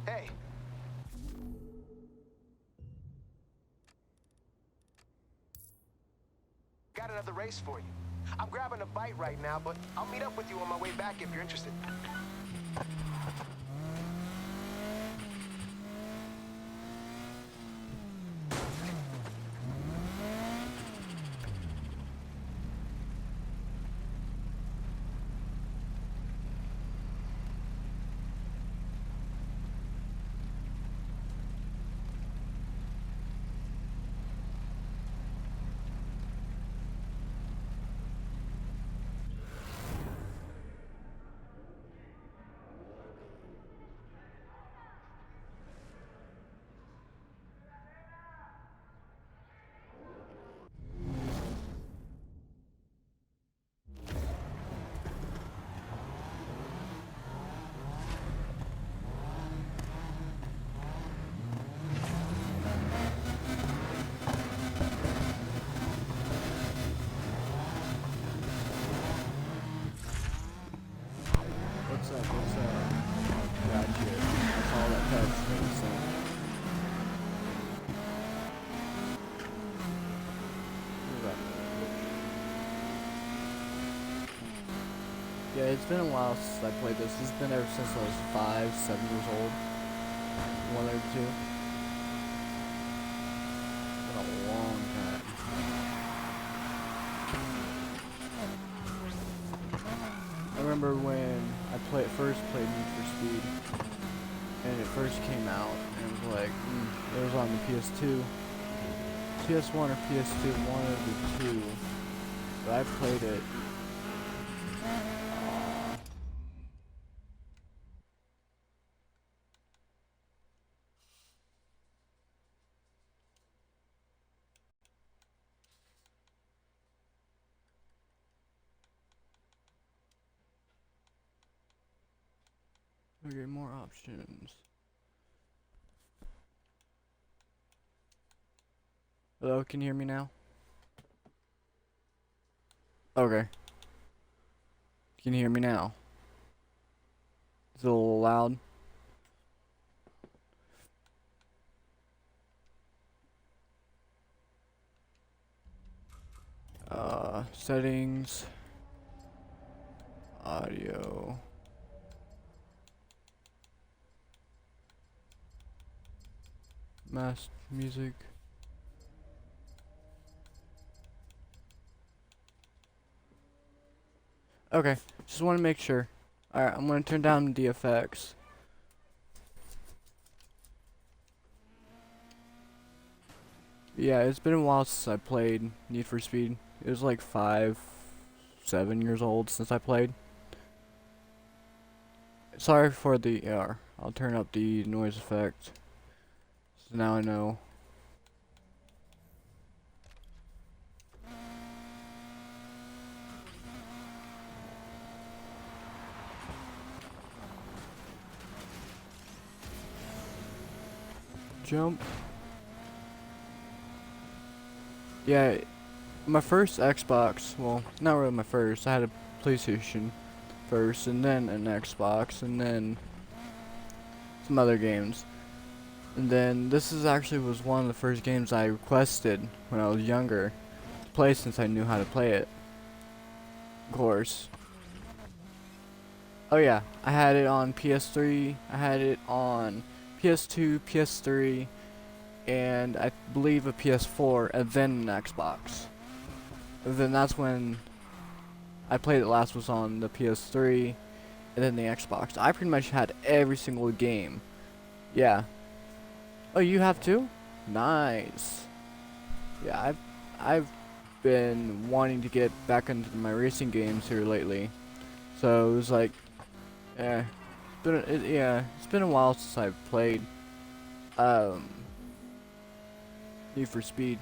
Hey. Got another race for you. I'm grabbing a bite right now, but I'll meet up with you on my way back if you're interested. What's up? What's up? Gotcha. I saw that text that you sent. Look at that. Yeah, it's been a while since I played this. It's been ever since I was 5, 7 years old. 1 or 2. It's been a long time. I remember when I first played Need for Speed, and it first came out, and it was like, it was on the PS2, PS1 or PS2, one of the two, but I played it, okay, more options. Hello, can you hear me now? Okay. Can you hear me now? Is it a little loud? Settings, audio. Mass music. Okay, just want to make sure. Alright, I'm going to turn down the effects. Yeah, it's been a while since I played Need for Speed. It was like 5, 7 years old since I played. Sorry for the I'll turn up the noise effect. So now I know. Jump. Yeah, my first Xbox, well, not really my first. I had a PlayStation first, and then an Xbox, and then some other games. And then this is actually was one of the first games I requested when I was younger to play since I knew how to play it. Of course. Oh yeah, I had it on PS3, I had it on PS2, PS3, and I believe a PS4, and then an Xbox. And then that's when I played it last was on the PS3, and then the Xbox. I pretty much had every single game. Yeah. Oh, you have too? Nice. Yeah, I've been wanting to get back into my racing games here lately. So it was like, it's been a while since I've played Need for Speed.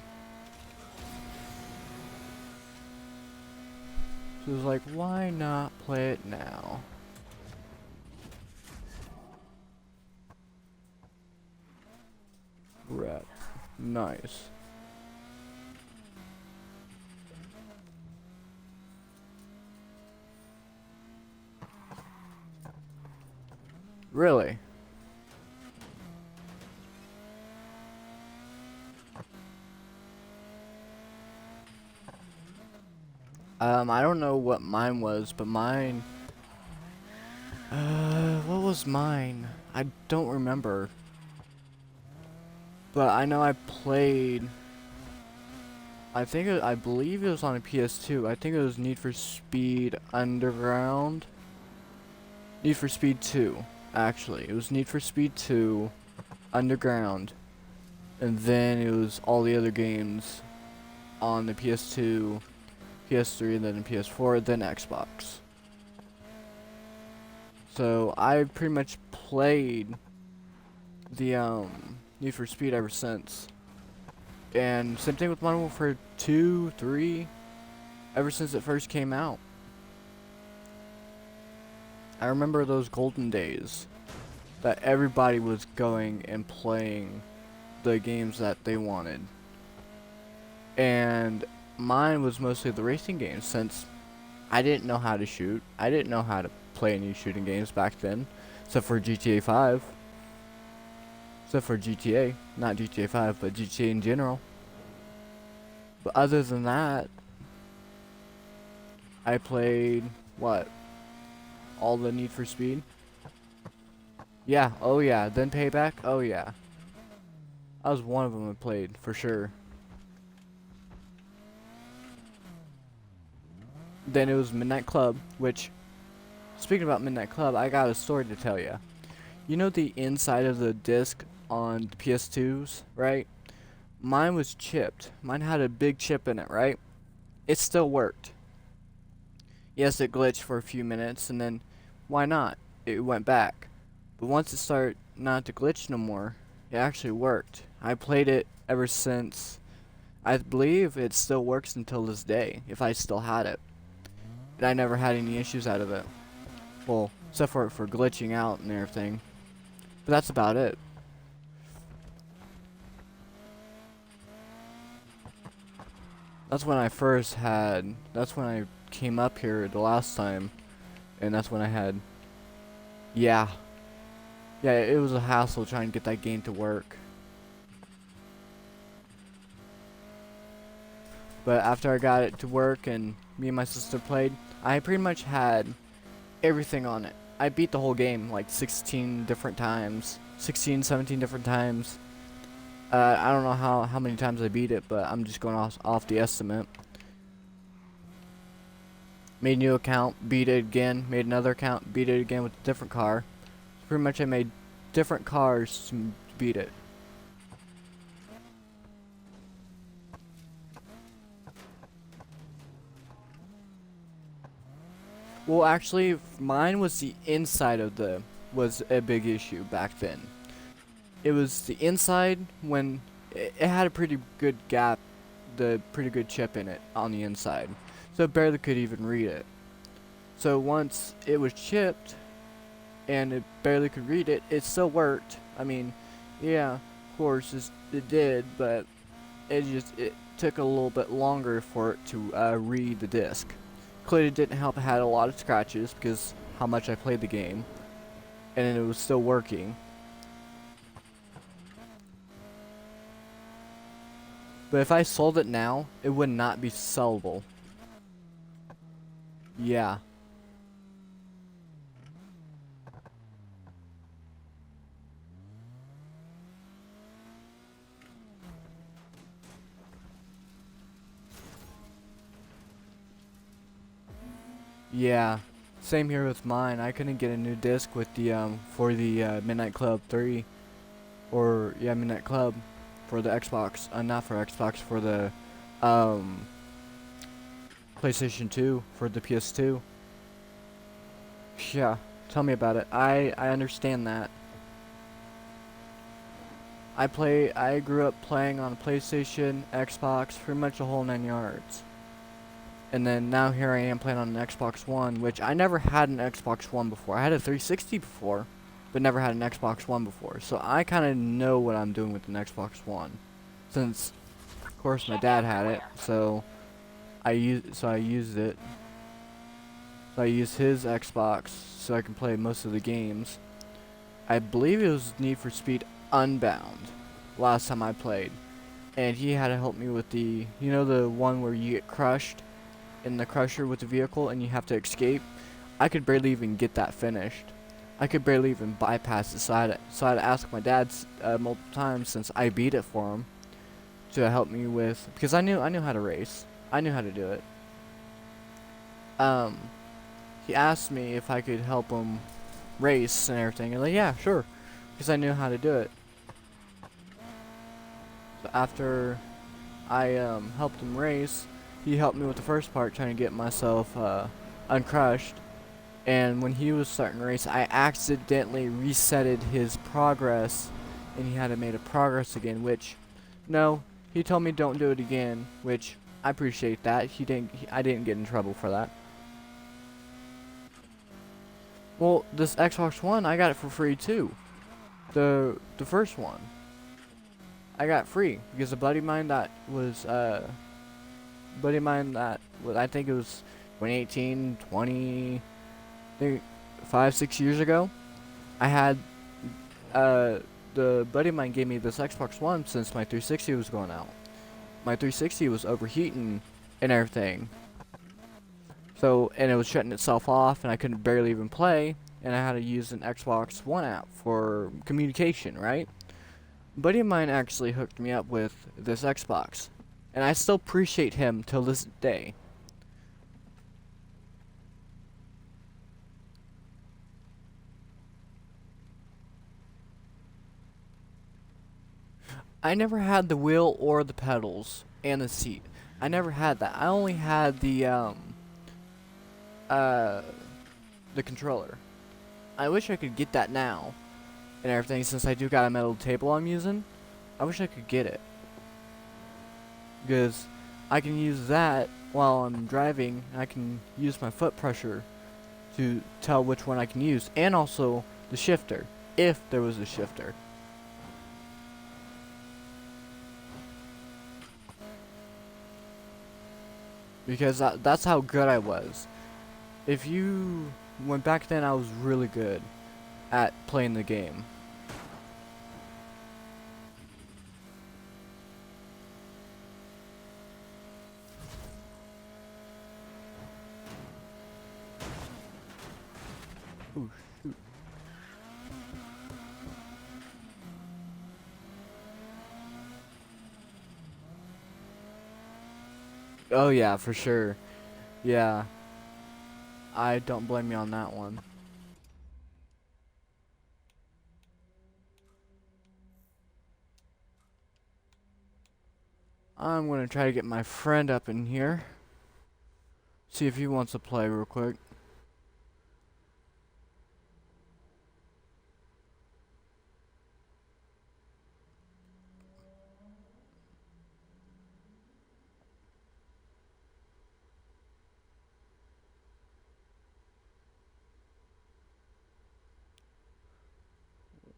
So it was like, why not play it now? Rep. Nice. Really? I don't know what mine was, but mine. What was mine? I don't remember. But I know I played. I believe it was on a PS2. I think it was Need for Speed Underground. Need for Speed 2, actually. It was Need for Speed 2 Underground. And then it was all the other games on the PS2, PS3, and then PS4, then Xbox. So I pretty much played the Need for Speed ever since. And same thing with Modern Warfare 2, 3, ever since it first came out. I remember those golden days that everybody was going and playing the games that they wanted. And mine was mostly the racing games, since I didn't know how to shoot. I didn't know how to play any shooting games back then, except for GTA 5. Except for GTA, not GTA 5, but GTA in general. But other than that, I played, what? All the Need for Speed? Yeah, oh yeah. Then Payback? Oh yeah. I was one of them I played, for sure. Then it was Midnight Club, which, speaking about Midnight Club, I got a story to tell you. You know the inside of the disc on the PS2s, right? Mine was chipped. Mine had a big chip in it, right? It still worked. Yes, it glitched for a few minutes, and then, why not? It went back. But once it started not to glitch no more, it actually worked. I played it ever since. I believe it still works until this day, if I still had it. And I never had any issues out of it. Well, except for glitching out and everything. But that's about it. That's when I that's when I came up here the last time. And that's when I had, yeah, it was a hassle trying to get that game to work. But after I got it to work and me and my sister played, I pretty much had everything on it. I beat the whole game like 16 different times, 16, 17 different times. I don't know how many times I beat it, but I'm just going off the estimate. Made a new account, beat it again, made another account, beat it again with a different car. So pretty much I made different cars to beat it. Well, actually, mine was the inside of was a big issue back then. It was the inside when it had a pretty good gap, the pretty good chip in it on the inside. So it barely could even read it. So once it was chipped and it barely could read it, it still worked. I mean, yeah, of course it did, but it took a little bit longer for it to read the disc. Clearly didn't help. It had a lot of scratches because how much I played the game, and it was still working. But if I sold it now, it would not be sellable. Yeah. Yeah. Same here with mine. I couldn't get a new disc with the for the Midnight Club 3, or yeah, Midnight Club for the Xbox. Not for Xbox, for the PlayStation 2, for the PS2. Yeah, tell me about it. I understand that. I grew up playing on a PlayStation, Xbox, pretty much the whole 9 yards. And then now here I am playing on an Xbox One, which I never had an Xbox One before. I had a 360 before, but never had an Xbox One before. So I kind of know what I'm doing with an Xbox One, since of course my dad had it. So I used it. So I used his Xbox so I can play most of the games. I believe it was Need for Speed Unbound last time I played, and he had to help me with the, you know, the one where you get crushed in the crusher with the vehicle and you have to escape, I could barely even get that finished. I could barely even bypass it, so I had to ask my dad multiple times since I beat it for him to help me with, because I knew how to race. I knew how to do it. He asked me if I could help him race and everything, and like, yeah, sure, because I knew how to do it. So after I helped him race, he helped me with the first part, trying to get myself uncrushed. And when he was starting to race, I accidentally resetted his progress, and he had to make a progress again. Which, no, he told me don't do it again, which I appreciate that. I didn't get in trouble for that. Well, this Xbox One, I got it for free too. The first one, I got free because a buddy of mine that was I think it was 2018, 20, I think 5-6 years ago. I had the buddy of mine gave me this Xbox One since my 360 was going out. My 360 was overheating and everything. So, and it was shutting itself off, and I couldn't barely even play, and I had to use an Xbox One app for communication, right? A buddy of mine actually hooked me up with this Xbox, and I still appreciate him till this day. I never had the wheel or the pedals and the seat. I never had that. I only had the controller. I wish I could get that now and everything, since I do got a metal table I'm using. I wish I could get it, because I can use that while I'm driving, and I can use my foot pressure to tell which one I can use, and also the shifter, if there was a shifter. Because that's how good I was. When back then I was really good at playing the game. Ooh, shoot. Oh yeah, for sure. Yeah. I don't blame you on that one. I'm gonna try to get my friend up in here. See if he wants to play real quick.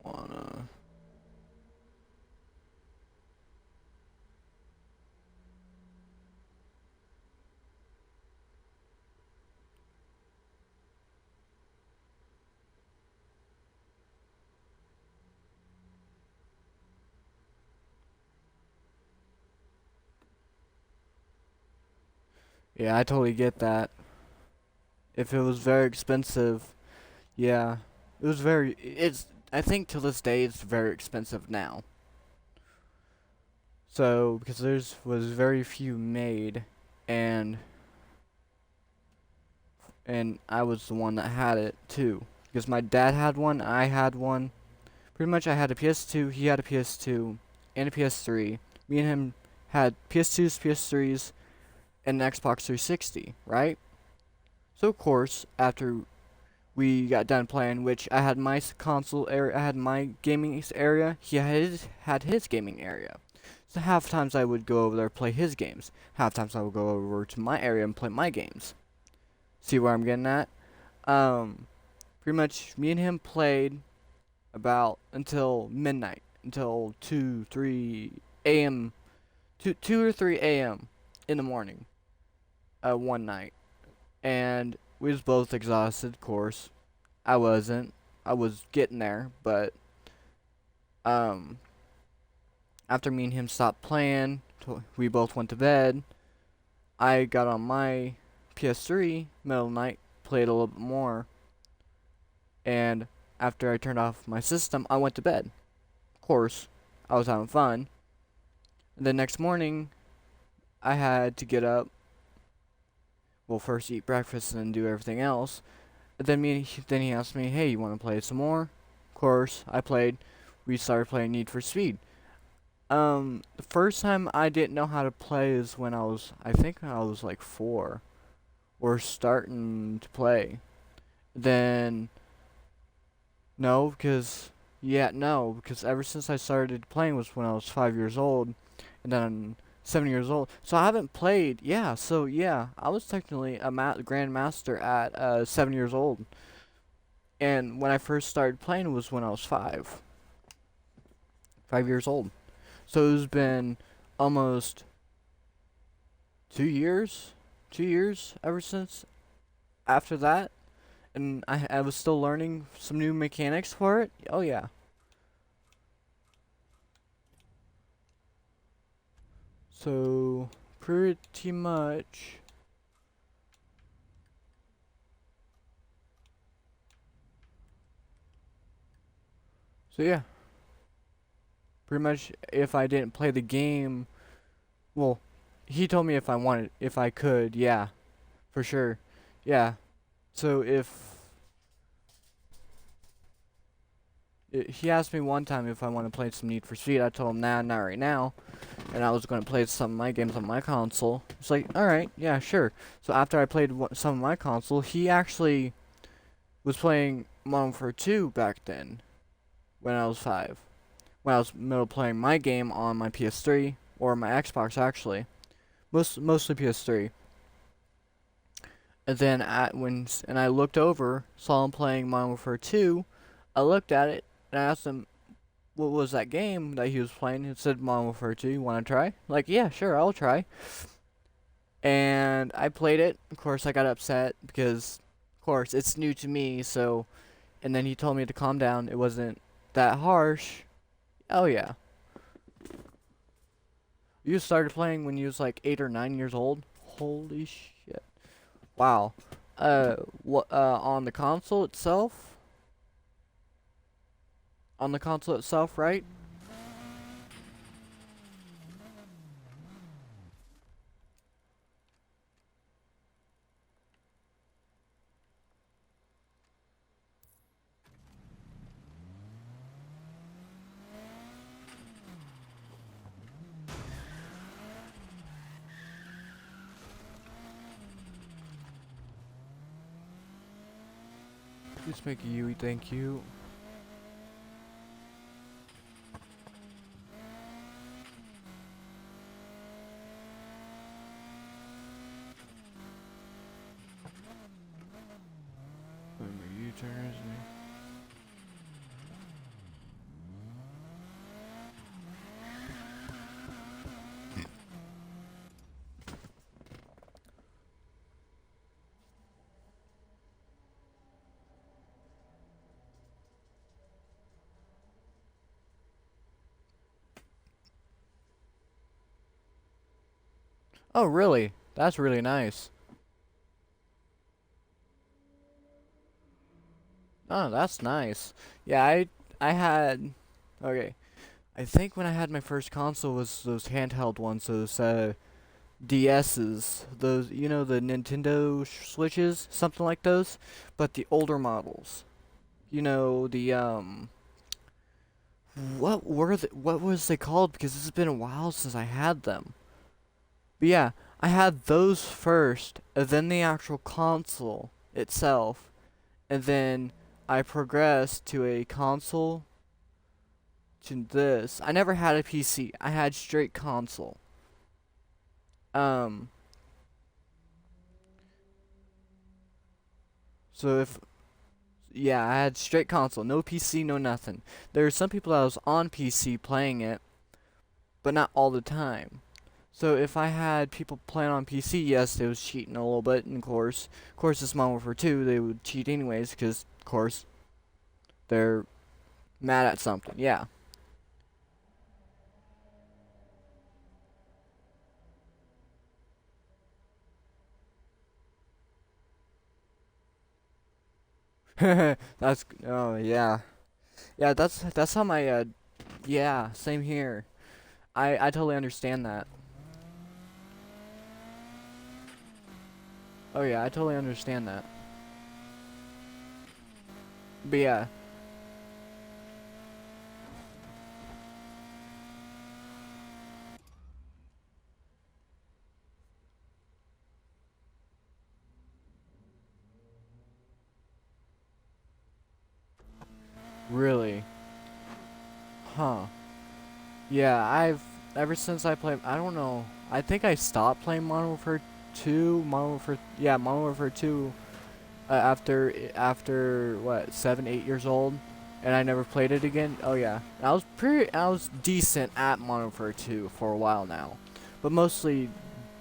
Wanna... Yeah, I totally get that. If it was very expensive, yeah. I think to this day it's very expensive now. So, because was very few made, and I was the one that had it too. Because my dad had one, I had one. Pretty much I had a PS2, he had a PS2, and a PS3. Me and him had PS2s, PS3s, and an Xbox 360, right? So of course, after we got done playing, which I had my console area, I had my gaming area, he had his gaming area. So half times I would go over there play his games. Half times I would go over to my area and play my games. See where I'm getting at? Pretty much me and him played about until midnight, until 2 or 3 a.m. in the morning, one night. And we was both exhausted, of course. I wasn't. I was getting there, but after me and him stopped playing, we both went to bed. I got on my PS3, middle of the night, played a little bit more, and after I turned off my system, I went to bed. Of course, I was having fun. The next morning, I had to get up. Well, first eat breakfast and then do everything else. Then he asked me, "Hey, you want to play some more?" Of course, I played. We started playing Need for Speed. The first time I didn't know how to play is when I think I was like 4, or starting to play. Then no, because ever since I started playing was when I was 5 years old, and then I'm 7 years old. So I haven't played. Yeah, so yeah, I was technically a grandmaster at 7 years old, and when I first started playing was when I was 5 years old. So it's been almost 2 years, 2 years ever since after that, and I was still learning some new mechanics for it. Oh yeah. So pretty much. So yeah, pretty much if I didn't play the game, well, he told me if I could, yeah, for sure, yeah. So he asked me one time if I want to play some Need for Speed, I told him nah, not right now, and I was going to play some of my games on my console. It's like, all right, yeah, sure. So after I played some of my console, he actually was playing Modern Warfare 2 back then when I was 5. When I was middle playing my game on my PS3 or my Xbox actually, mostly PS3. And then I looked over, saw him playing Modern Warfare 2. I looked at it and I asked him what was that game that he was playing. It said Modern Warfare 2. You want to try? Like, yeah, sure, I'll try. And I played it. Of course, I got upset because, of course, it's new to me. So, and then he told me to calm down. It wasn't that harsh. Oh yeah. You started playing when you was like 8 or 9 years old. Holy shit! Wow. What? On the console itself? On the console itself, right? Please make a Yui, thank you. U-turns me. Oh, really? That's really nice. Oh, that's nice. Yeah, I had okay. I think when I had my first console was those handheld ones, those DS's, those the Nintendo Switches, something like those, but the older models. The what was they called? Because this has been a while since I had them. But yeah, I had those first, and then the actual console itself, and then I progressed to a console to this. I never had a PC. I had straight console. Um so if yeah, I had straight console, no PC, no nothing. There were some people that was on PC playing it, but not all the time. So if I had people playing on PC, yes, they was cheating a little bit, and of course, this Modern Warfare 2, they would cheat anyways, because, of course, they're mad at something, yeah. That's oh yeah. Yeah, that's how my yeah, same here. I totally understand that. Oh yeah, I totally understand that. But yeah, really. Huh. Yeah, I've ever since I played I don't know. I think I stopped playing Modern Warfare 2, Modern Warfare yeah, Modern Warfare 2 after what, 7, 8 years old, and I never played it again. Oh yeah. I was decent at Modern Warfare 2 for a while now. But mostly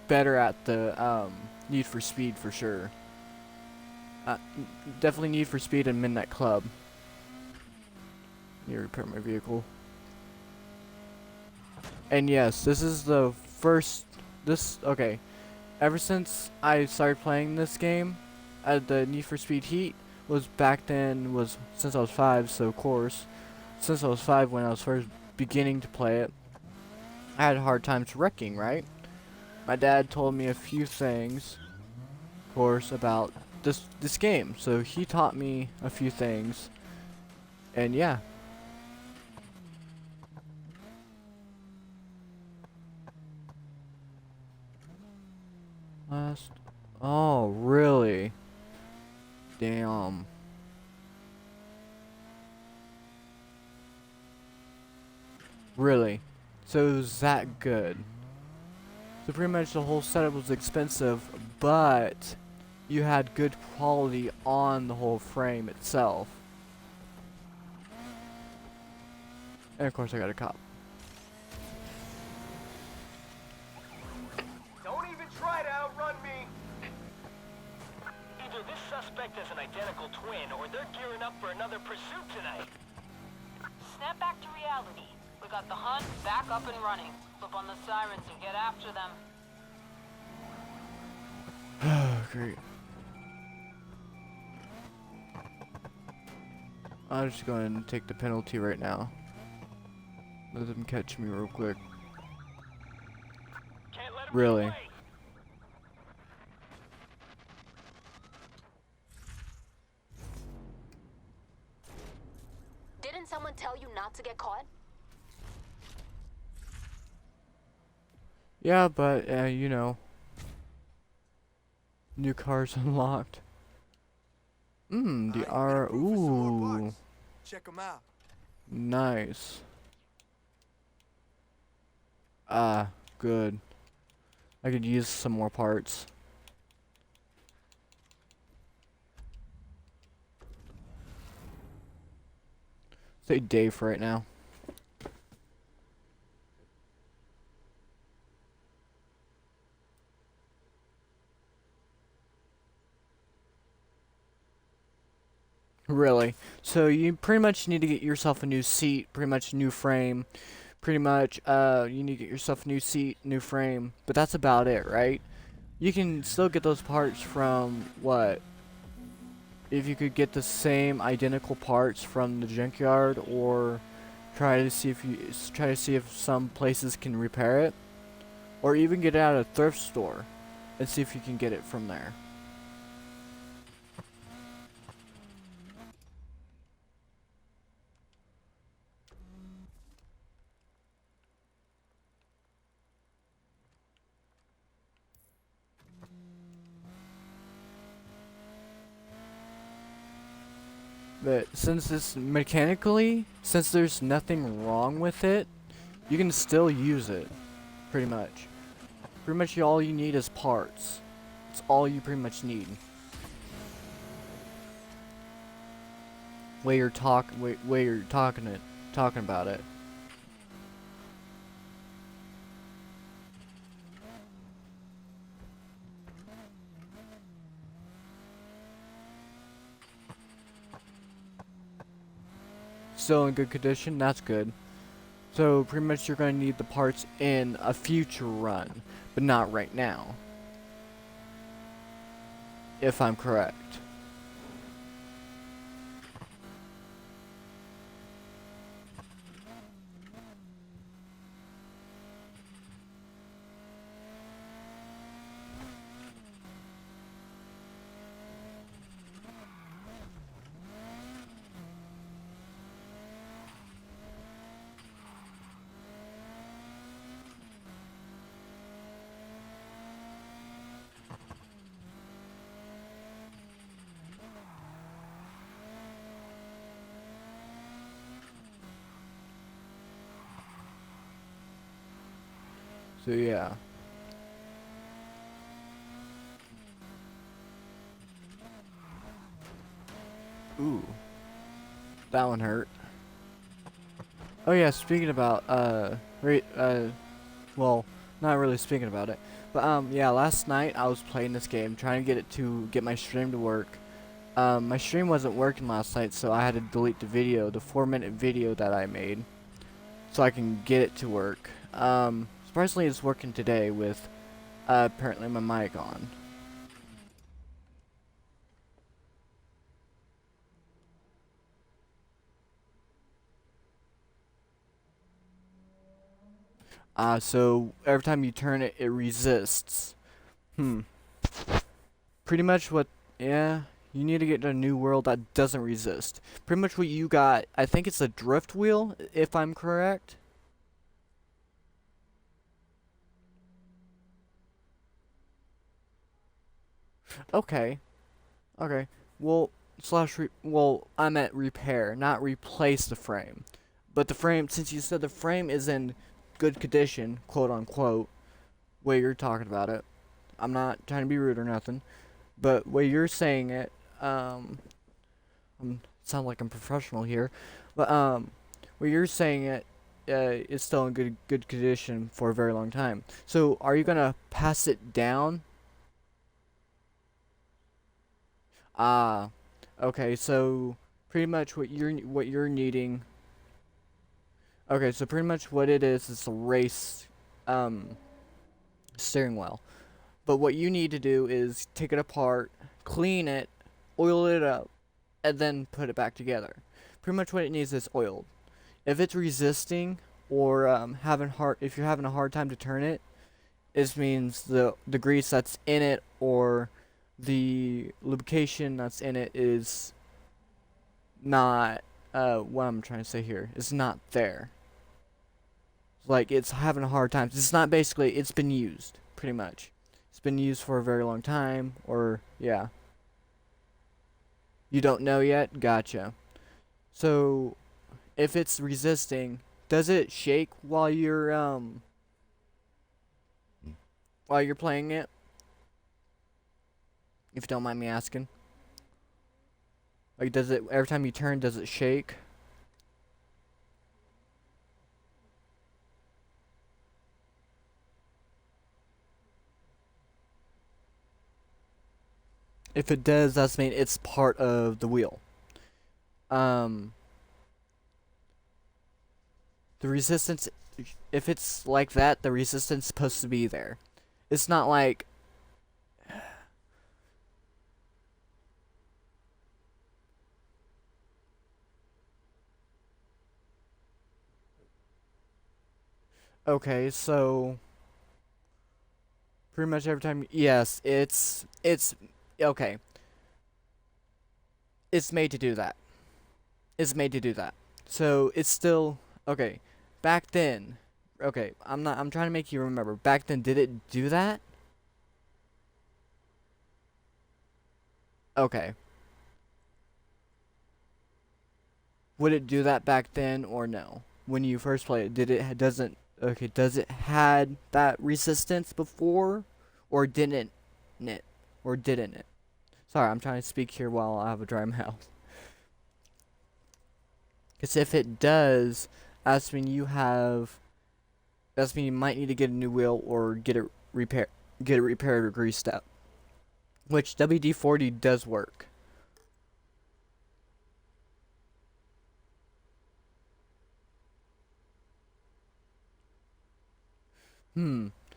better at the Need for Speed for sure. Uh, Definitely Need for Speed and Midnight Club. Need to repair my vehicle. And yes, this is the first. Okay. Ever since I started playing this game, the Need for Speed Heat was back then was since I was 5. So of course, since I was 5 when I was first beginning to play it, I had hard times wrecking. Right. My dad told me a few things, of course, about this game. So he taught me a few things, and yeah. Last. Oh, really? Damn. Really? So it was that good. So pretty much the whole setup was expensive, but you had good quality on the whole frame itself. And of course I got a cop. Don't even try to outrun me. Either this suspect is an identical twin, or they're gearing up for another pursuit tonight. Snap back to reality. We got the hunt back up and running. Flip on the sirens and get after them. Great. I'm just going to take the penalty right now. Let them catch me real quick. Can't let 'em get Really? away. Didn't someone tell you not to get caught? Yeah, but you know, new cars unlocked. The R. Ooh, Check them out. nice. Ah, good. I could use some more parts. Say Dave right now. Really. So you pretty much need to get yourself a new seat, pretty much new frame. Pretty much you need to get yourself a new seat, new frame, but that's about it, right? You can still get those parts from what? If you could get the same identical parts from the junkyard, or try to see if some places can repair it, or even get it at a thrift store and see if you can get it from there. But since since there's nothing wrong with it, you can still use it, pretty much. Pretty much all you need is parts. It's all you pretty much need. Way you're talking talking about it. Still in good condition, that's good. So pretty much you're going to need the parts in a future run, but not right now. If I'm correct. So yeah. Ooh, that one hurt. Oh yeah, speaking about well, not really speaking about it, but yeah, last night I was playing this game, trying to get my stream to work. My stream wasn't working last night, so I had to delete the video, the 4-minute video that I made, so I can get it to work. Surprisingly, it's working today with apparently my mic on. So every time you turn it, it resists. Pretty much what, yeah, you need to get a new world that doesn't resist. Pretty much what you got, I think it's a drift wheel, if I'm correct. Okay. Okay. Well, well, I meant repair, not replace the frame. But the frame, since you said the frame is in good condition, quote unquote, way you're talking about it. I'm not trying to be rude or nothing, but way you're saying it, sound like I'm professional here, but way you're saying it, it's still in good condition for a very long time. So, are you gonna pass it down? Ah, okay. So, pretty much what you're needing. Okay, so pretty much what it is a race, steering wheel. But what you need to do is take it apart, clean it, oil it up, and then put it back together. Pretty much what it needs is oiled. If it's resisting or if you're having a hard time to turn it, it means the grease that's in it or the lubrication that's in it is not what I'm trying to say here. It's not there. Like it's having a hard time. It's not basically. It's been used pretty much. It's been used for a very long time, or yeah. You don't know yet? Gotcha. So, if it's resisting, does it shake while you're playing it? If you don't mind me asking. Like, does it every time you turn? Does it shake? If it does, that's mean it's part of the wheel. The resistance, if it's like that, the resistance is supposed to be there. It's not like okay, so pretty much every time, yes, it's okay. It's made to do that. It's made to do that. So it's still okay. Back then, okay, I'm trying to make you remember. Back then, did it do that? Okay. Would it do that back then or no? When you first played it, does it had that resistance before or didn't it? Or didn't it? Sorry, I'm trying to speak here while I have a dry mouth. Because if it does, that's mean you might need to get a new wheel or get it repaired or greased up. Which WD-40 does work.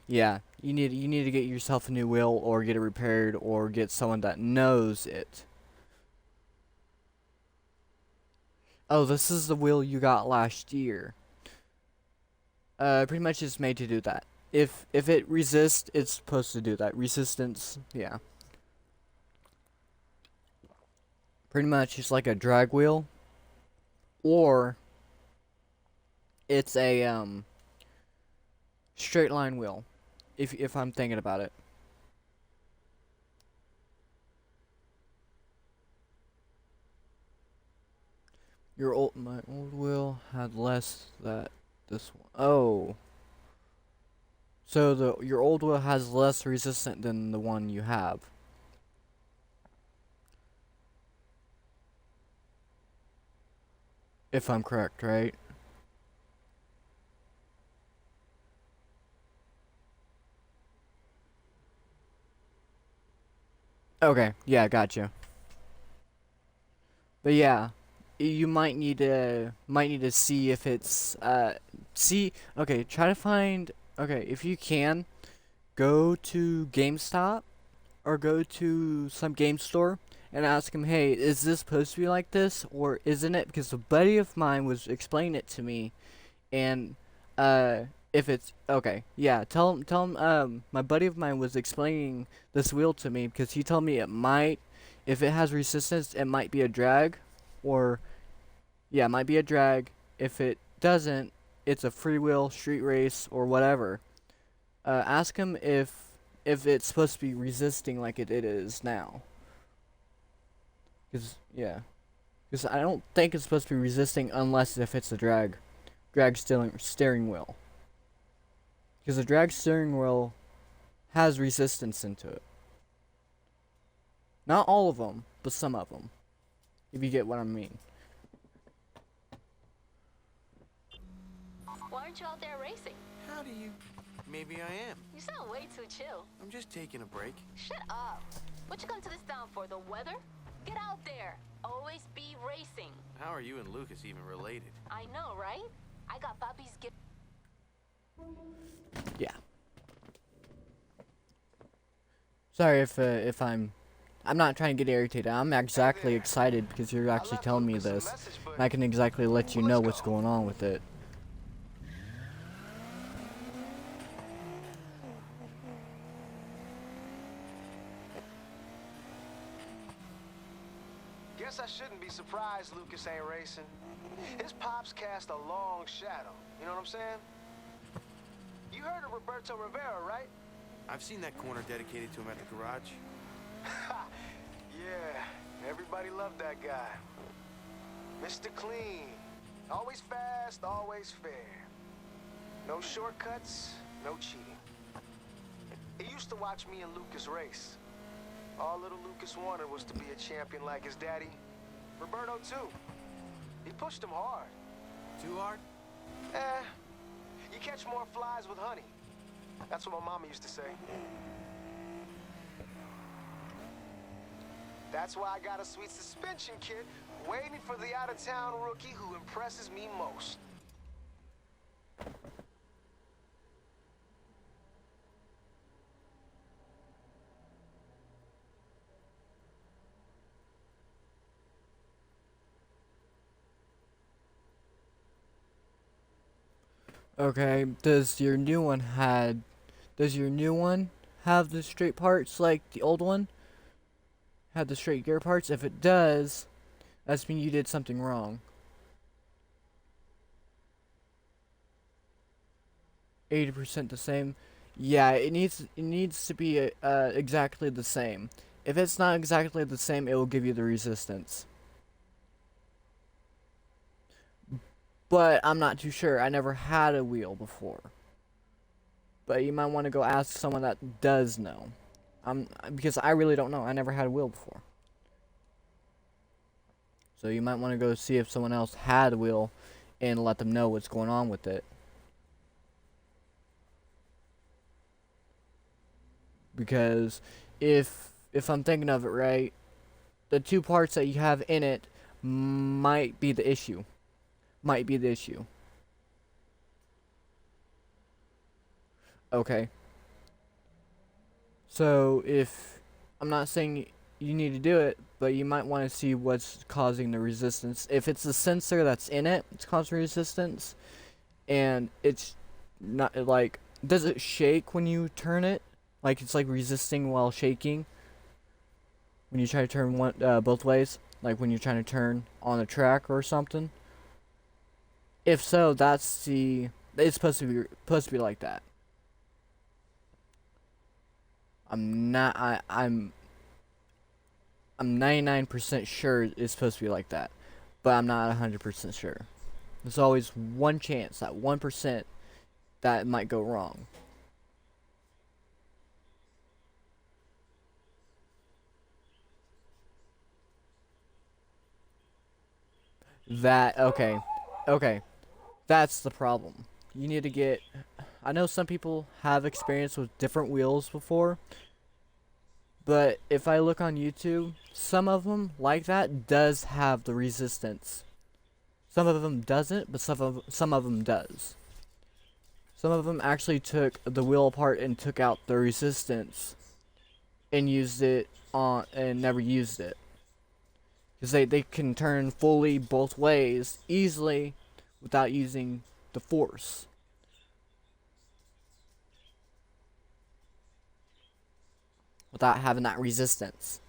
Yeah, you need to get yourself a new wheel or get it repaired or get someone that knows it. Oh, this is the wheel you got last year. Pretty much it's made to do that. If it resists, it's supposed to do that. Resistance, yeah. Pretty much it's like a drag wheel. Or it's a straight line wheel. If I'm thinking about it. My old wheel had less that this one. Oh. So your old wheel has less resistance than the one you have. If I'm correct, right? Okay, yeah, gotcha. But yeah, you might need to see if it's okay, try to find, okay, if you can, go to GameStop or go to some game store and ask him, hey, is this supposed to be like this or isn't it? Because a buddy of mine was explaining it to me, and uh if it's okay, yeah, tell him my buddy of mine was explaining this wheel to me because he told me it might, if it has resistance, it might be a drag, or yeah, it might be a drag. If it doesn't, it's a freewheel, street race, or whatever. Ask him if it's supposed to be resisting like it is now. Cause yeah, cause I don't think it's supposed to be resisting unless if it's a drag steering wheel. Because a drag steering wheel has resistance into it. Not all of them, but some of them. If you get what I mean. Why aren't you out there racing? How do you... Maybe I am. You sound way too chill. I'm just taking a break. Shut up. What you come to this town for, the weather? Get out there. Always be racing. How are you and Lucas even related? I know, right? I got Papi's gift. Yeah. Sorry if I'm not trying to get irritated. I'm exactly excited because you're actually telling me this. And I can exactly let you know what's going on with it. Guess I shouldn't be surprised Lucas ain't racing. His pops cast a long shadow. You know what I'm saying? You heard of Roberto Rivera, right? I've seen that corner dedicated to him at the garage. Yeah, everybody loved that guy. Mr. Clean. Always fast, always fair. No shortcuts, no cheating. He used to watch me and Lucas race. All little Lucas wanted was to be a champion like his daddy. Roberto, too. He pushed him hard. Too hard? You catch more flies with honey. That's what my mama used to say. That's why I got a sweet suspension kit waiting for the out-of-town rookie who impresses me most. Okay, does your new one have the straight parts like the old one? Have the straight gear parts? If it does, that's mean you did something wrong. 80% the same. Yeah, it needs to be exactly the same. If it's not exactly the same, it will give you the resistance. But I'm not too sure. I never had a wheel before. But you might want to go ask someone that does know. Because I really don't know. I never had a wheel before. So you might want to go see if someone else had a wheel and let them know what's going on with it. Because if I'm thinking of it right, the two parts that you have in it might be the issue. Okay. So if I'm not saying you need to do it, but you might want to see what's causing the resistance. If it's the sensor that's in it, it's causing resistance, and it's not like, does it shake when you turn it? Like it's like resisting while shaking. When you try to turn both ways, like when you're trying to turn on a track or something. If so, it's supposed to be like that. I'm 99% sure it's supposed to be like that, but I'm not 100% sure. There's always one chance, that 1%, that it might go wrong. Okay, that's the problem. You need to get, I know some people have experience with different wheels before, but if I look on YouTube, some of them like that does have the resistance. Some of them doesn't, but some of them does. Some of them actually took the wheel apart and took out the resistance and used it on and never used it. Because they can turn fully both ways easily without using the force. Without having that resistance.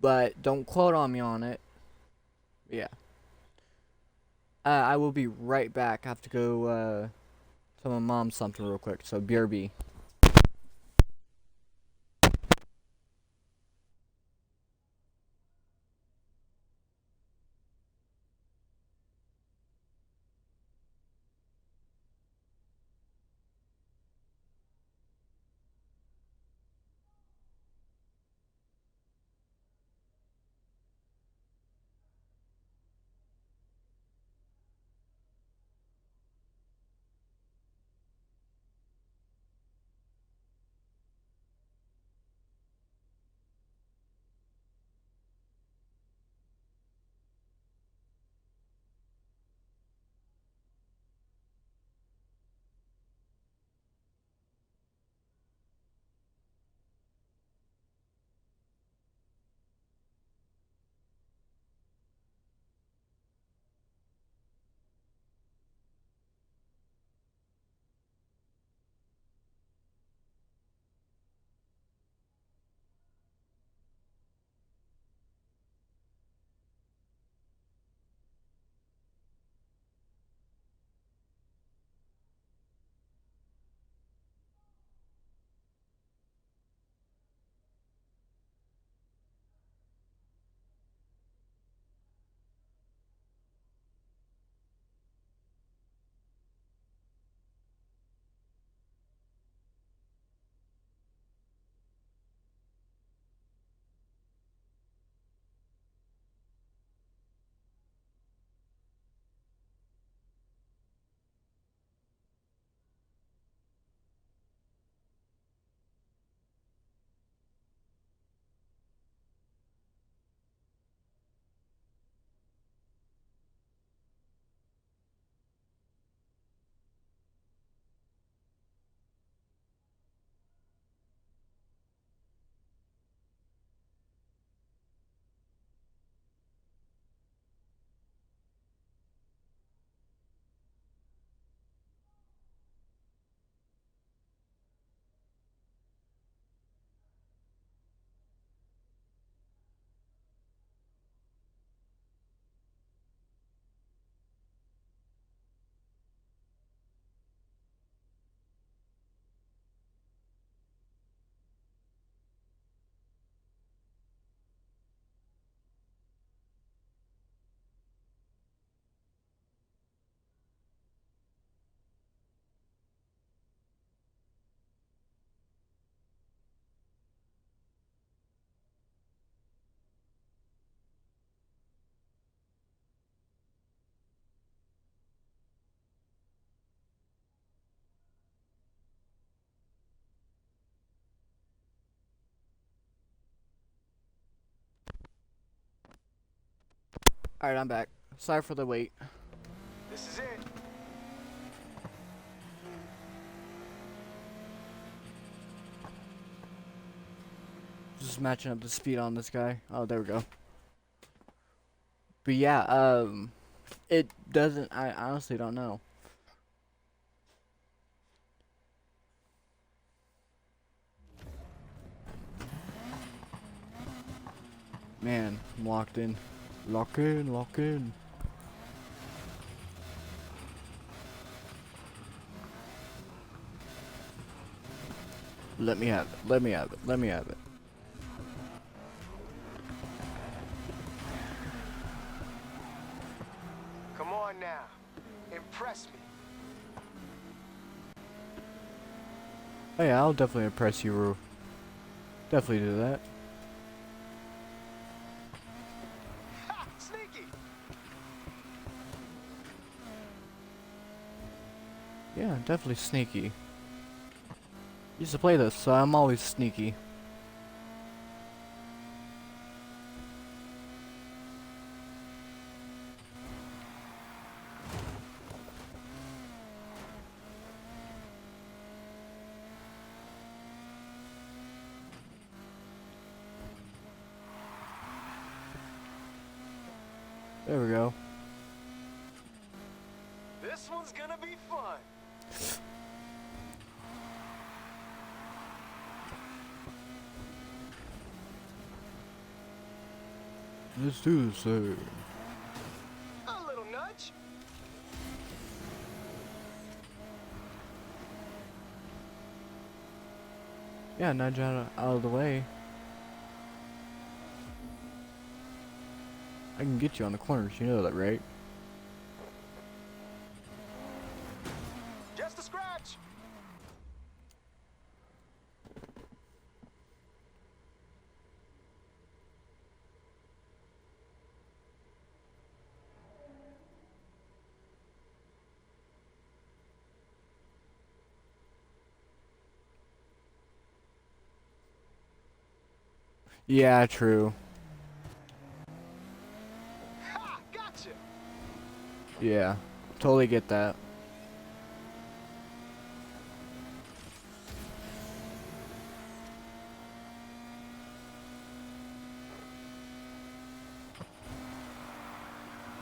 But don't quote on me on it. Yeah. I will be right back. I have to go tell my mom something real quick. So BRB. Alright, I'm back. Sorry for the wait. This is it. Just matching up the speed on this guy. Oh, there we go. But yeah, it doesn't, I honestly don't know. Man, I'm locked in. Lock in, lock in. Let me have it, let me have it, let me have it. Come on now. Impress me. Oh yeah, I'll definitely impress you, Roo. Definitely do that. Ha! Sneaky! Yeah, definitely sneaky. Used to play this, so I'm always sneaky. There we go. This one's gonna be fun. Let's do this, sir. A little nudge. Yeah, nudge out of the way. I can get you on the corners, you know that, right? Just a scratch. Yeah, true. Ha! Gotcha. Yeah, totally get that.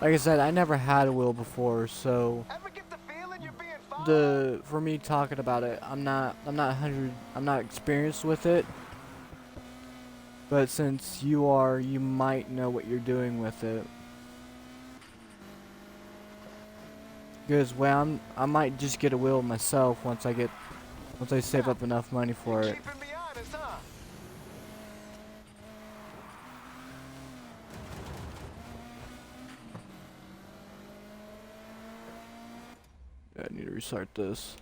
Like I said, I never had a wheel before, so Ever get the feeling you're being followed? for me talking about it, I'm not experienced with it. But since you are, you might know what you're doing with it. Because well, I might just get a wheel myself once I save up enough money for You're it. keeping me honest, huh? Yeah, I need to restart this.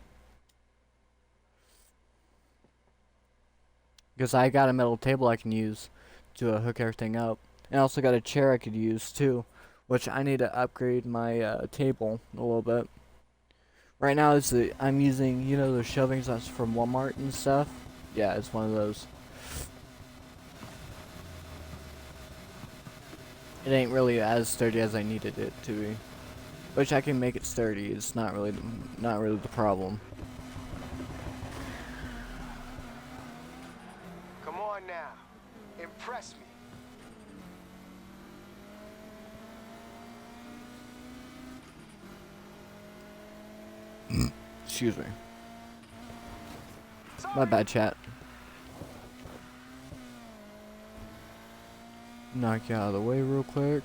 Because I got a metal table I can use to hook everything up. And I also got a chair I could use too. Which I need to upgrade my table a little bit. Right now I'm using, you know, those shelvings that's from Walmart and stuff. Yeah, it's one of those. It ain't really as sturdy as I needed it to be. Which I can make it sturdy. It's not really the problem. Come on now. Impress me. Excuse me. Sorry. My bad, chat. Knock you out of the way real quick.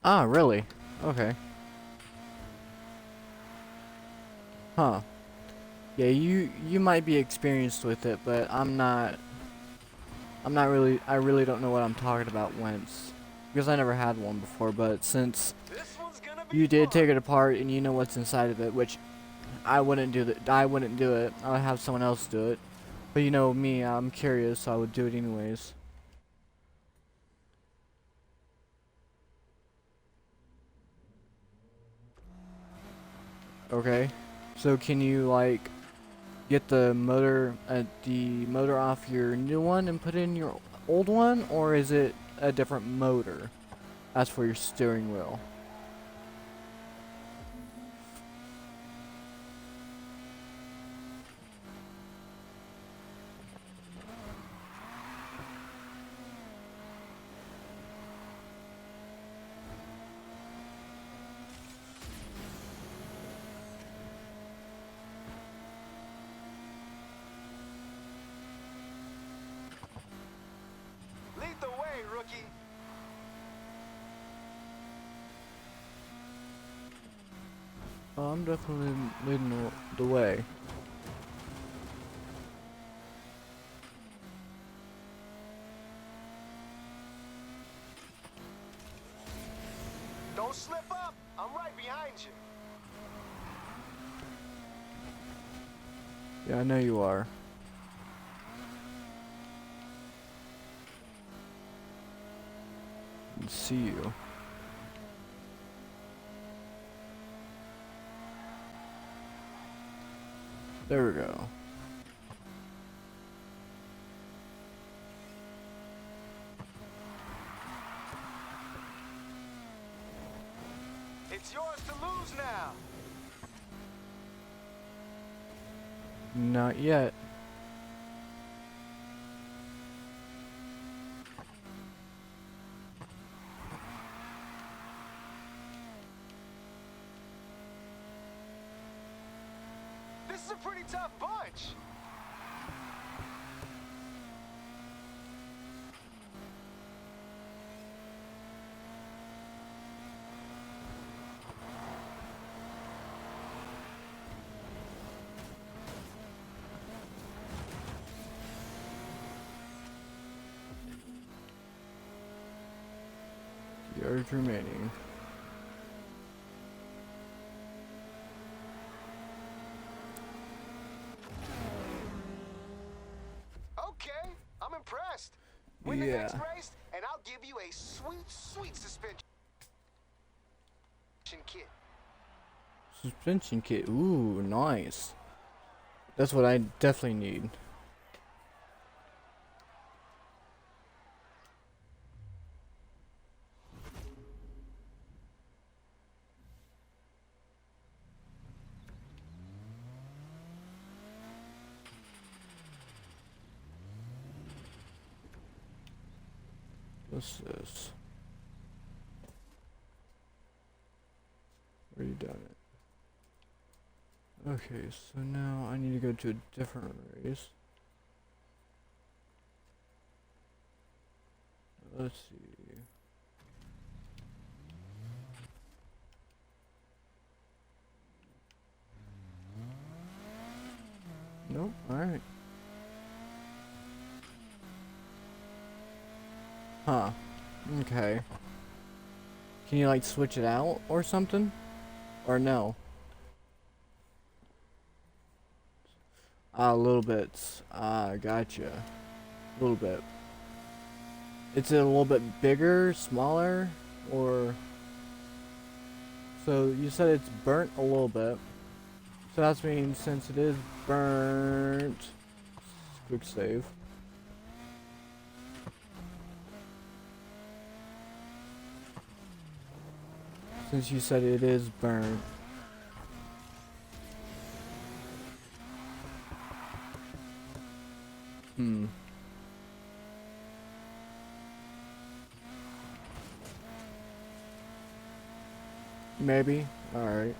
Ah, really? Okay. Huh. Yeah, you might be experienced with it, but I'm not really, I really don't know what I'm talking about once. Because I never had one before, but since This one's gonna be you did fun. take it apart and you know what's inside of it, which I wouldn't do it. I would have someone else do it. But you know me, I'm curious, so I would do it anyways. Okay. So can you like get the motor off your new one and put it in your old one, or is it a different motor as for your steering wheel? Lead the way, rookie. Oh, I'm definitely leading the way. Don't slip up. I'm right behind you. Yeah, I know you are. I can see you. There we go. It's yours to lose now. Not yet. This is a pretty tough bunch. Yards remaining. Okay, I'm impressed. Win the Yeah. next race, and I'll give you a sweet, sweet suspension kit. Suspension kit. Ooh, nice. That's what I definitely need. What's this? Already done it. Okay, so now I need to go to a different race. Let's see. Nope, alright. Huh. Okay. Can you like switch it out or something? Or no? A little bit. Gotcha. A little bit. Is it a little bit bigger, smaller, or... So you said it's burnt a little bit. So that means since it is burnt... Quick save. Since you said it is burnt. Hmm. Maybe. Alright.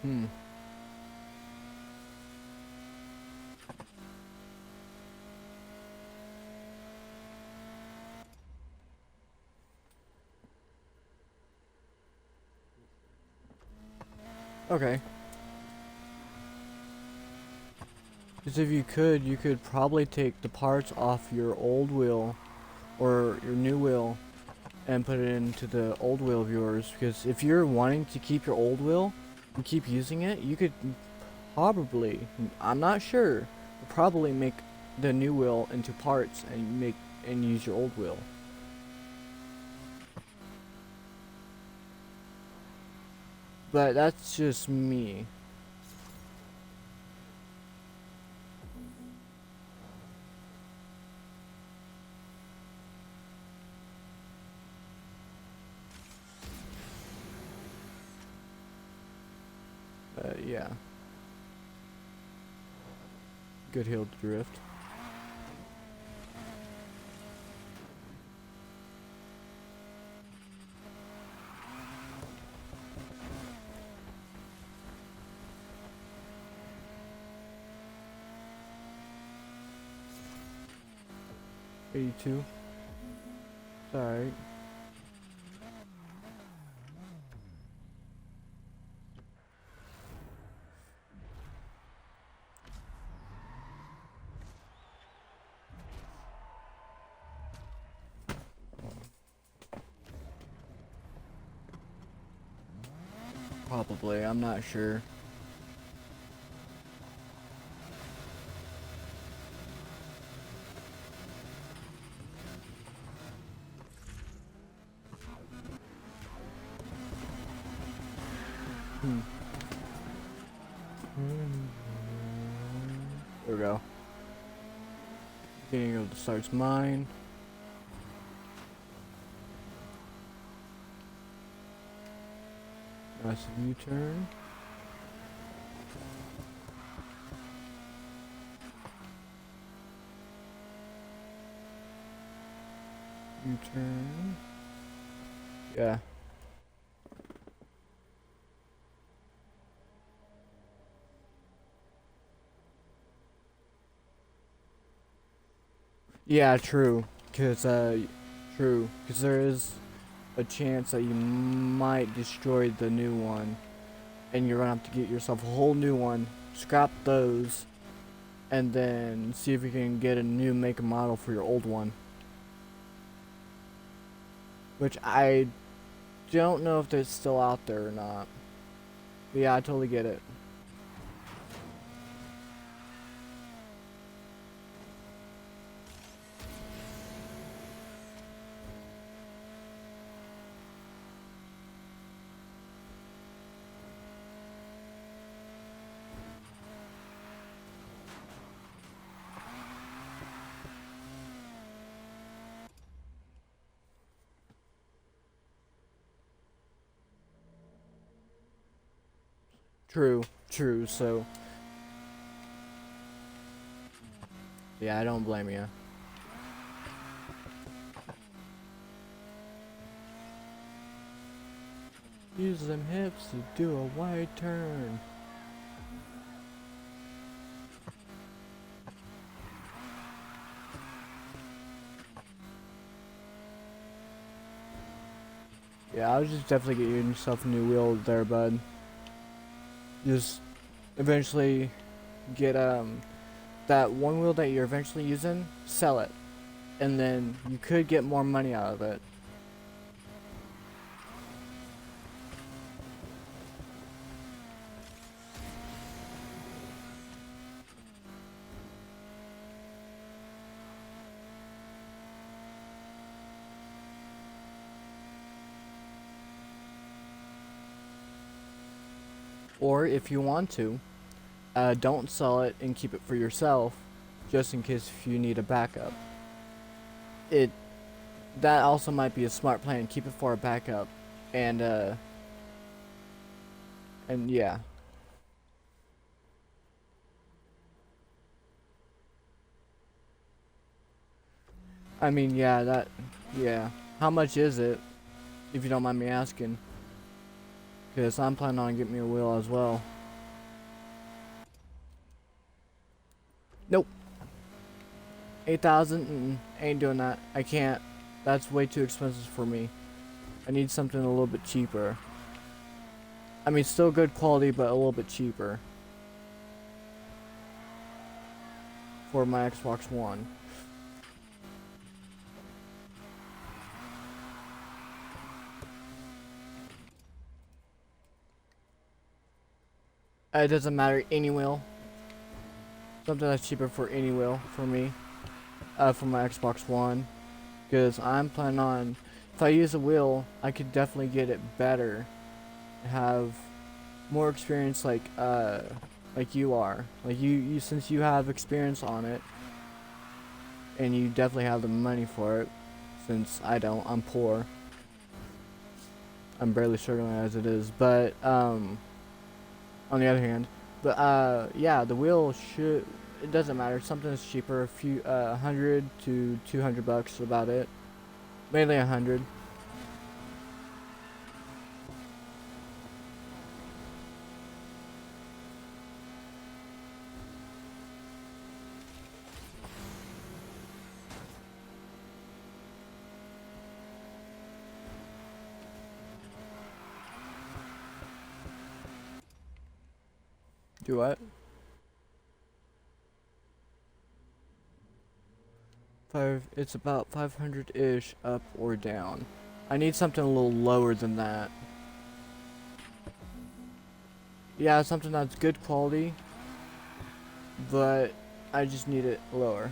Hmm. Okay. Because if you could probably take the parts off your old wheel or your new wheel and put it into the old wheel of yours. Because if you're wanting to keep your old wheel and keep using it, you could probably, I'm not sure, probably make the new wheel into parts and use your old wheel. But that's just me. Yeah. Good hill to drift. $82. Alright. Probably, I'm not sure. There we go. Getting able to start mine. Nice U-turn. U-turn. Yeah. Yeah, true. Cause true. Cause there is a chance that you might destroy the new one, and you're gonna have to get yourself a whole new one, scrap those, and then see if you can get a new make and model for your old one. Which I don't know if it's still out there or not. But yeah, I totally get it. True, true, so yeah, I don't blame you. Use them hips to do a wide turn. Yeah, I was just definitely getting yourself a new wheel there, bud. Just eventually get that one wheel that you're eventually using, sell it, and then you could get more money out of it. Or if you want to, don't sell it and keep it for yourself, just in case if you need a backup. That also might be a smart plan. Keep it for a backup, and yeah. I mean, yeah. How much is it, if you don't mind me asking? Because I'm planning on getting me a wheel as well. Nope. 8,000? Ain't doing that. I can't. That's way too expensive for me. I need something a little bit cheaper. I mean, still good quality, but a little bit cheaper. For my Xbox One. It doesn't matter, any wheel. Something that's cheaper for any wheel for me. For my Xbox One. Because I'm planning on, if I use a wheel, I could definitely get it better. Have more experience like you are. Like you since you have experience on it. And you definitely have the money for it. Since I don't, I'm poor. I'm barely struggling as it is. But, on the other hand, but yeah, the wheel should, it doesn't matter, something that's cheaper, a few 100 to 200 bucks, about it, mainly 100. Do what? It's about 500-ish up or down. I need something a little lower than that. Yeah, something that's good quality, but I just need it lower.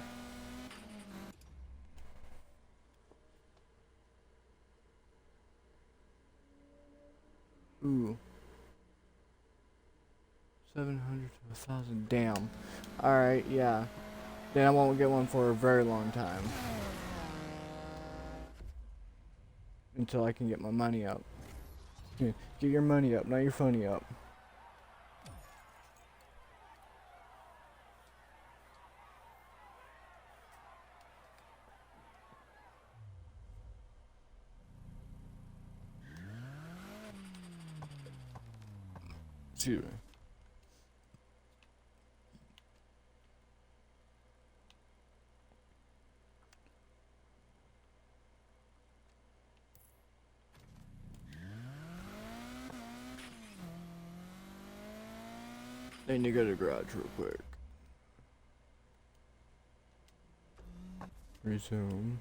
Ooh. 700 to 1,000. Damn. Alright, yeah. Then I won't get one for a very long time. Until I can get my money up. Yeah, get your money up, not your funny up. Excuse me. I need to go to the garage real quick. Resume.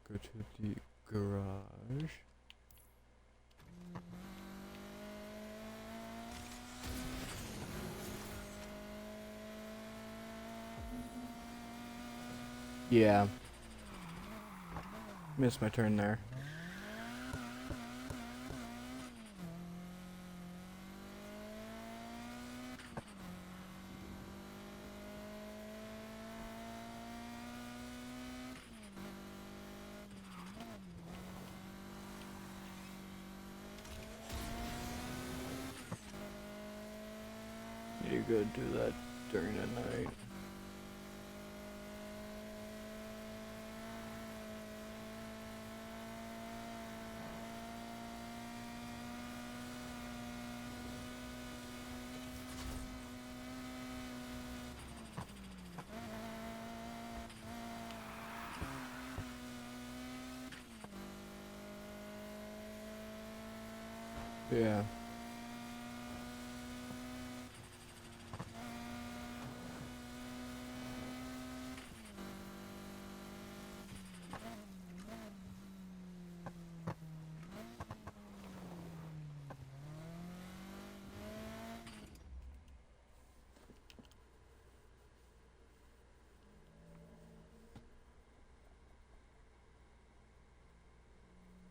Go to the garage. Yeah. Missed my turn there. You go do that during the night. Yeah.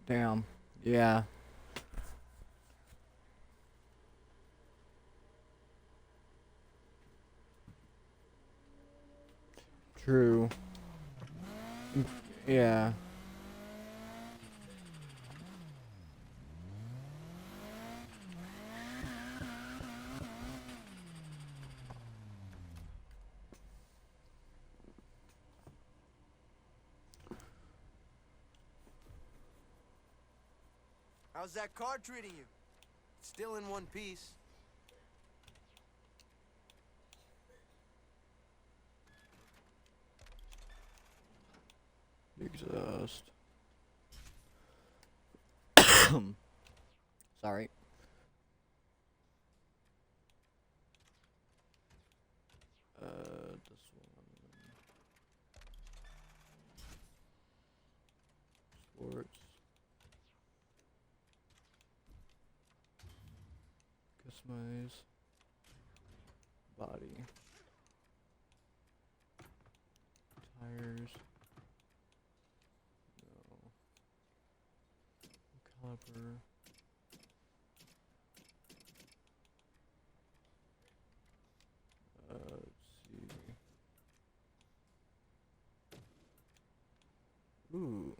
Damn. Yeah. True. Yeah. How's that car treating you? Still in one piece. Exhaust. Sorry. This one. Sports. Customize. Body. Tires. No. Caliper. Let's see. Ooh.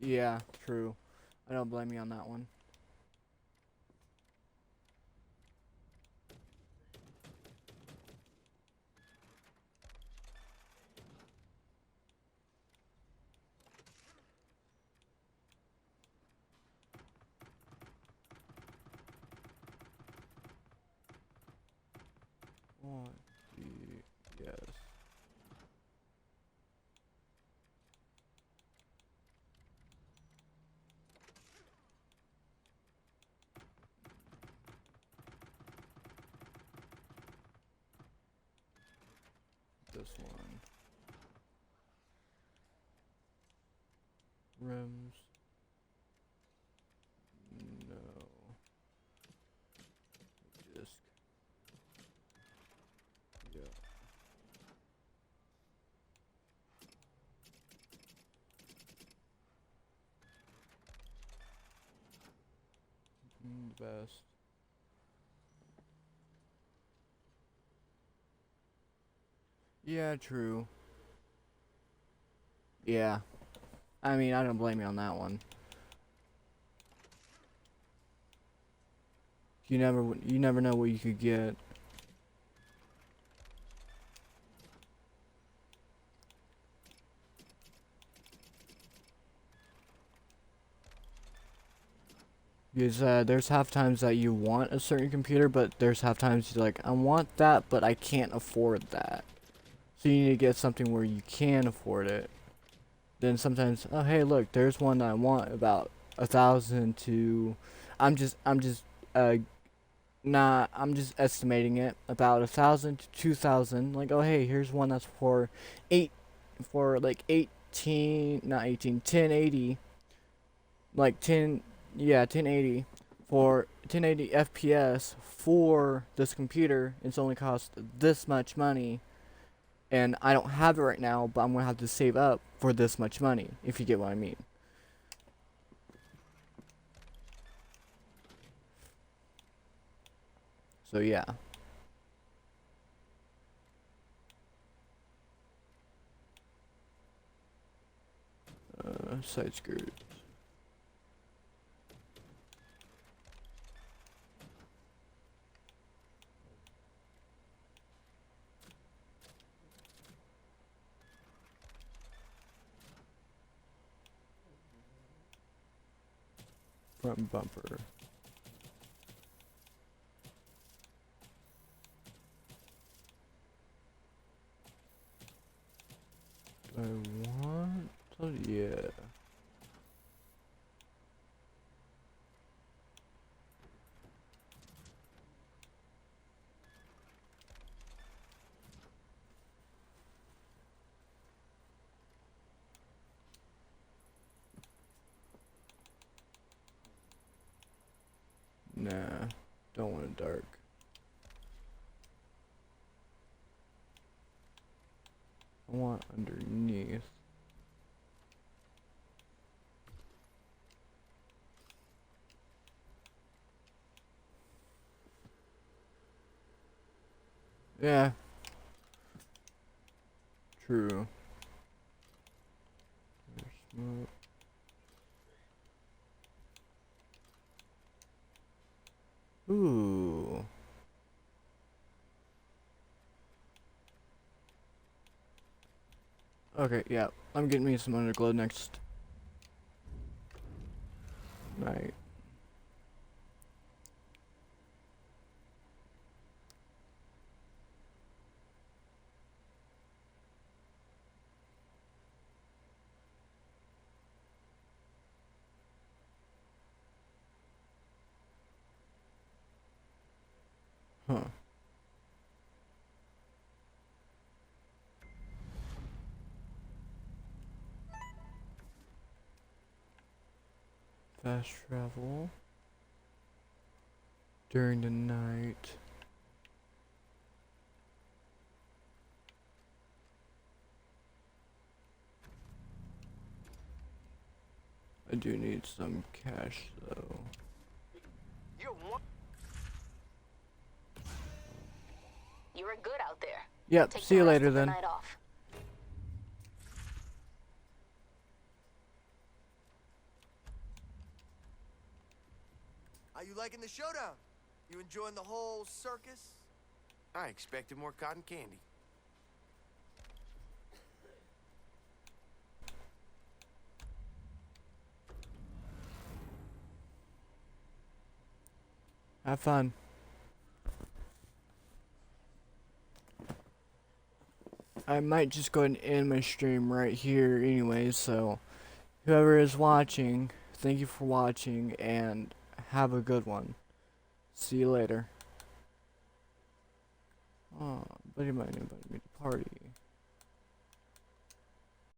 Yeah, true. I don't blame you on that one. Yes. this one. Rims. No. Disc. Yeah. The best. Yeah, true. Yeah. I mean, I don't blame you on that one. You never know what you could get. Because there's half times that you want a certain computer, but there's half times you're like, I want that, but I can't afford that. So you need to get something where you can afford it. Then sometimes, oh hey, look, there's one that I want about 1,000 to. I'm just I'm just estimating it about 1,000 to 2,000. Like, oh hey, here's one that's for like 18, not 18, 1080, like 10. Yeah, 1080 for 1080 FPS for this computer. It's only cost this much money, and I don't have it right now, but I'm gonna have to save up for this much money, if you get what I mean. So yeah. Side skirt. Front bumper. Do I want? Oh, yeah. Nah, don't want it dark. I want underneath. Yeah. True. There's smoke. Ooh. Okay, yeah. I'm getting me some underglow next night. Huh. Fast travel during the night. I do need some cash though. You're one. You were good out there. Yep, Take see the you rest later of the then. night off. How you liking the showdown? You enjoying the whole circus? I expected more cotton candy. Have fun. I might just go ahead and end my stream right here anyways, so whoever is watching, thank you for watching and have a good one. See you later. Oh, buddy might invite me to party.